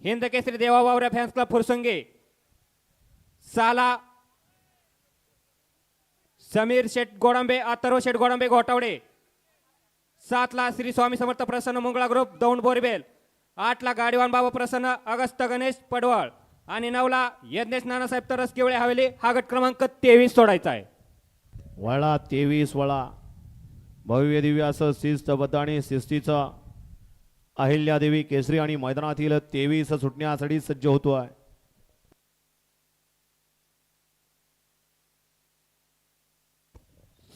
हिंद केसरी देवा वावऱ्या fans club Phursange, साला समीर शेठ गोडंबे, अथर्व शेठ गोडंबे घोटावडे, 7 ला श्री स्वामी समर्थ प्रसन्न मंगळा ग्रुप दौंड बोरबेल, 8 ला गाडीवान बाबा प्रसन्न अगस्त गणेश पडवळ आणि 9 ला यज्ञेश नानासाहेब तरस केवळे हवेली. हा गट क्रमांक 23 सोडायचा आहे. वळा 23 वळा भव्य दिव्य असं शिस्तबद्ध आणि शिस्तीचं अहिल्यादेवी केसरी आणि मैदानातील 23 सुटण्यासाठी सज्ज होतोय.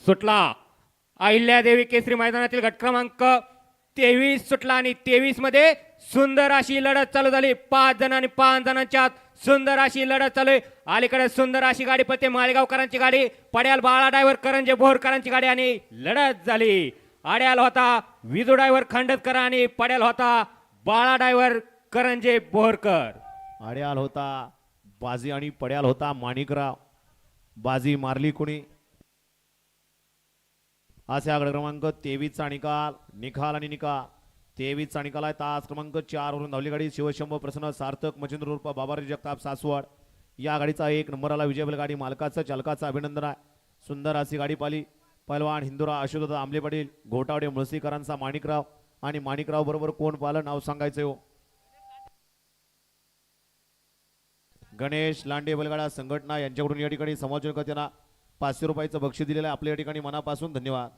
सुटला अहिल्यादेवी केसरी मैदानातील गट क्रमांक 23 सुटला आणि 23 मध्ये सुंदर अशी लढत चालू झाली. 5 जण आणि 5 जणांच्या सुंदर अशी लढत चालू आहे. अलीकडे सुंदर अशी गाडी पत्ते माळेगावकरांची गाडी, पड्याल बाळा ड्रायव्हर करंजे बोरकरांची गाडी आणि लढत झाली. आड्याल होता विजू ड्रायव्हर खांडतकर आणि पड्याल होता बाळा ड्रायव्हर करंजे बोरकर. आड्याल होता बाजी आणि पड्याल होता माणिकराव. बाजी मारली कोणी? असा गट क्रमांक 23 चा निकाल आणि निकाल 23 चा निकाल आहे. तास क्रमांक 4 वरून धावली गाडी शिवशंभू प्रसन्न सार्थक मच्छिंद्र उर्फ बाबाजी जगताप सासवड. या गाडीचा 1 नंबरला विजय गाडी मालकाचं चालकाचं अभिनंदन आहे. सुंदर अशी गाडी पाली. पहलवान हिंदुरा अशोकदादा आंबले पाटील, घोटावडे मुळसीकरांचा माणिकराव आणि माणिकराव बरोबर कोण पालं नाव सांगायचं हो? गणेश लांडे बैलगाडा संघटना यांच्याकडून या ठिकाणी समायोजन करताना 500 रुपयाचं बक्षीस दिलेलं आहे. आपल्या या ठिकाणी मनापासून धन्यवाद.